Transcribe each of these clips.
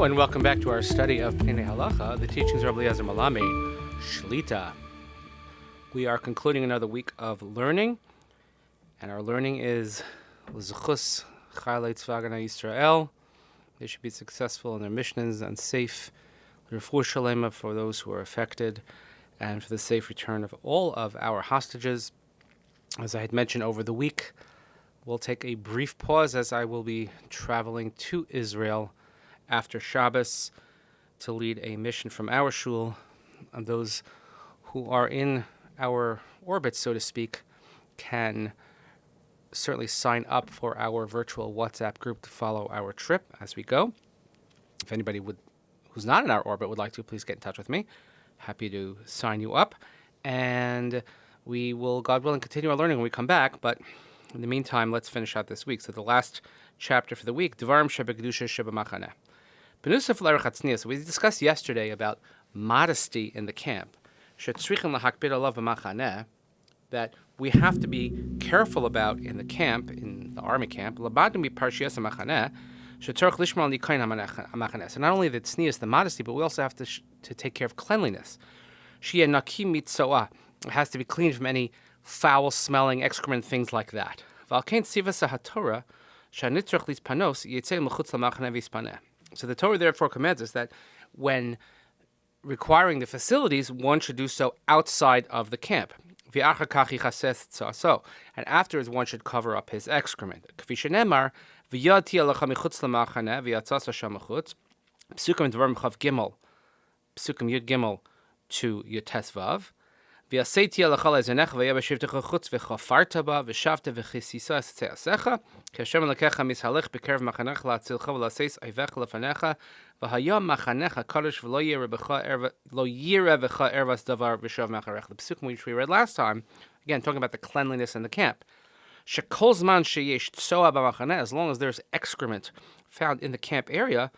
Hello and welcome back to our study of Peninei Halacha, the teachings of Rabbi Eliezer Malami, Shlita. We are concluding another week of learning, and our learning is L'Zechus Hachayal Yonatan Yitzchak. They should be successful in their missions and safe. Refuah Sheleimah for those who are affected, and for the safe return of all of our hostages. As I had mentioned over the week, we'll take a brief pause as I will be traveling to Israel after Shabbos to lead a mission from our shul. And those who are in our orbit, so to speak, can certainly sign up for our virtual WhatsApp group to follow our trip as we go. If anybody who's not in our orbit would like to, please get in touch with me. Happy to sign you up. And we will, God willing, continue our learning when we come back. But in the meantime, let's finish out this week. So the last chapter for the week, Dvarim Shebekdusha Shebamachaneh. So we discussed yesterday about modesty in the camp. That we have to be careful about in the camp, in the army camp. So not only the tznius, the modesty, but we also have to take care of cleanliness. It has to be clean from any foul-smelling excrement, things like that. So the Torah therefore commands us that when requiring the facilities, one should do so outside of the camp. And afterwards, one should cover up his excrement. Psukim Yud Gimel to Yud Tes Vav. V'aseiti alacha lezenecha v'yabashivtecha chutz v'chafarta ba v'shavta v'chisisa eseasecha k'Hashem lekecha mishalech b'kerv machanecha la'atzilcha v'la'seis ayvecha lefanecha v'hayam machanecha kadosh v'lo yirevecha ervas davar v'shav macharech. The psukim which we read last time, again talking about the cleanliness in the camp. Shekol zman sheyesh tsoa b'machaneh, as long as there's excrement found in the camp area,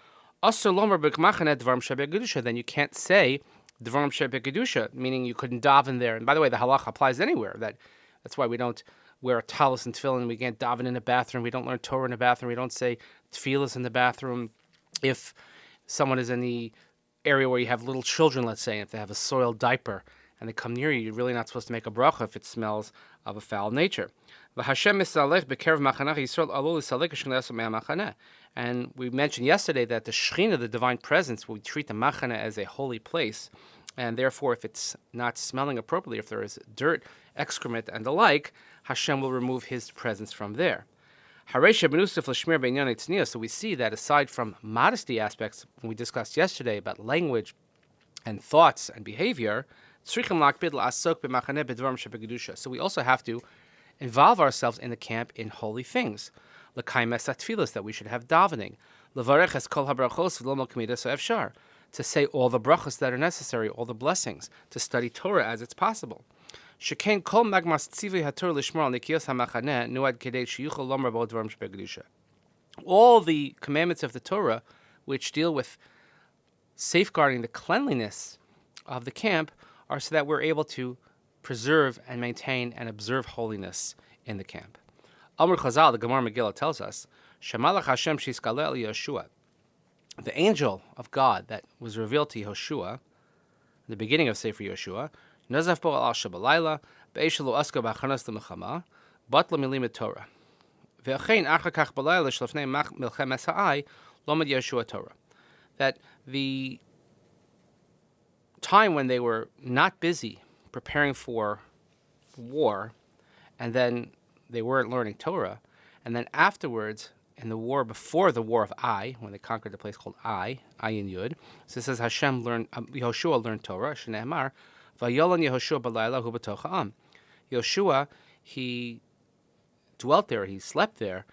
asur lomer b'machaneh dvarim shebegedusha, then you can't say Dvarim Shebekedusha, meaning you couldn't daven there. And by the way, the halacha applies anywhere. That's why we don't wear a talus and tefillin. We can't daven in a bathroom. We don't learn Torah in a bathroom. We don't say tefillas in the bathroom. If someone is in the area where you have little children, let's say, if they have a soiled diaper and they come near you, you're really not supposed to make a bracha if it smells of a foul nature. And we mentioned yesterday that the Shekhinah, the divine presence, we treat the Machaneh as a holy place, and therefore if it's not smelling appropriately, if there is dirt, excrement, and the like, Hashem will remove his presence from there. So we see that aside from modesty aspects, when we discussed yesterday about language and thoughts and behavior, so we also have to involve ourselves in the camp in holy things. That we should have davening. To say all the brachos that are necessary, all the blessings, to study Torah as it's possible. All the commandments of the Torah, which deal with safeguarding the cleanliness of the camp, are so that we're able to preserve and maintain and observe holiness in the camp. Amr Chazal, the Gemara Megillah tells us, Shemalach Hashem Shiskale El Yehoshua, the angel of God that was revealed to Yehoshua, the beginning of Sefer Yehoshua, Nazaf Bo Al Shabalayla, Be'eshelu Aska B'Achanas L'Mechama, Batla Milim Torah. Ve'achein Achakach Balayla Shlefnei Milchemes Ha'ai, Lomed Yehoshua Torah. That the time when they were not busy preparing for war, and then they weren't learning Torah, and then afterwards, in the war before the war of Ai, when they conquered a place called Ai in Yud, so it says Yehoshua learned Torah, Shneimar, Vayolan Yehoshua Balayla Hu B'toch Ha'am. Yehoshua, he dwelt there, he slept there,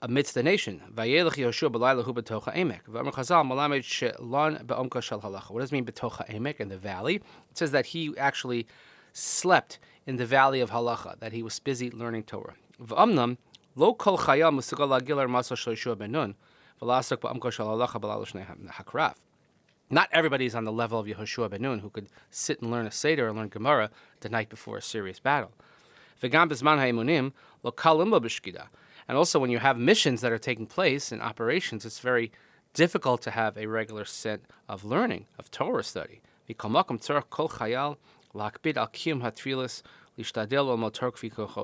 amidst the nation. Vayelech Yehoshua Balayla Hu B'toch Ha'emek. V'amar Chazal Malamed She'lon Be'omka Shel Halacha. What does it mean B'toch Ha'emek, in the valley? It says that he actually slept in the valley of Halacha, that he was busy learning Torah. V'amnam lo kol chayal musugal lagil armaso shel Yehoshua ben Nun v'lasok ba'amko shel Halacha b'lalo shnei hakraf. Not everybody is on the level of Yehoshua ben Nun, who could sit and learn a Seder or learn Gemara the night before a serious battle. V'gam b'zman ha'emunim lo kal limbo b'shkida. And also when you have missions that are taking place in operations, it's very difficult to have a regular set of learning, of Torah study.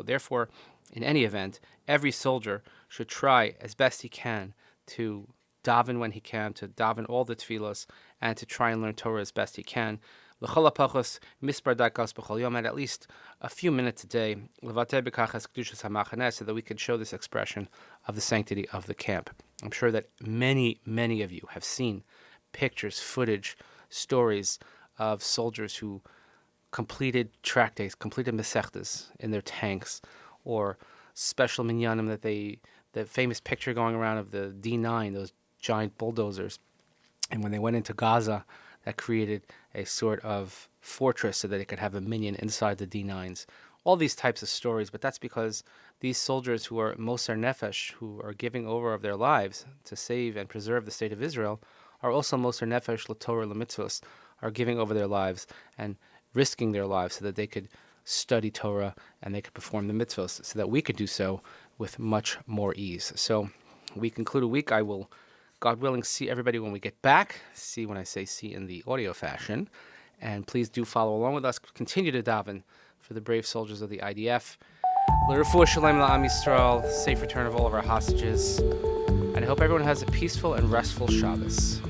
Therefore, in any event, every soldier should try as best he can to daven when he can, to daven all the tefillos, and to try and learn Torah as best he can. And at least a few minutes a day, so that we can show this expression of the sanctity of the camp. I'm sure that many, many of you have seen pictures, footage, stories of soldiers who completed track days, completed mesechtas in their tanks, or special minyanim the famous picture going around of the D9, those giant bulldozers. And when they went into Gaza, that created a sort of fortress so that they could have a minyan inside the D9s. All these types of stories, but that's because these soldiers who are Moser Nefesh, who are giving over of their lives to save and preserve the state of Israel, are also Moser Nefesh l'Torah l'Mitzvos, are giving over their lives and risking their lives so that they could study Torah and they could perform the mitzvahs, so that we could do so with much more ease. So we conclude a week. I will, God willing, see everybody when we get back. See when I say see in the audio fashion. And please do follow along with us. Continue to daven for the brave soldiers of the IDF. Refuah Sheleimah Am Yisrael. Safe return of all of our hostages. And I hope everyone has a peaceful and restful Shabbos.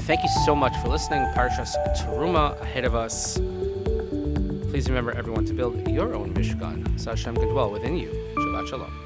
Thank you so much for listening. Parshas Teruma ahead of us. Please remember, everyone, to build your own Mishkan, so Hashem can dwell within you. Shabbat Shalom.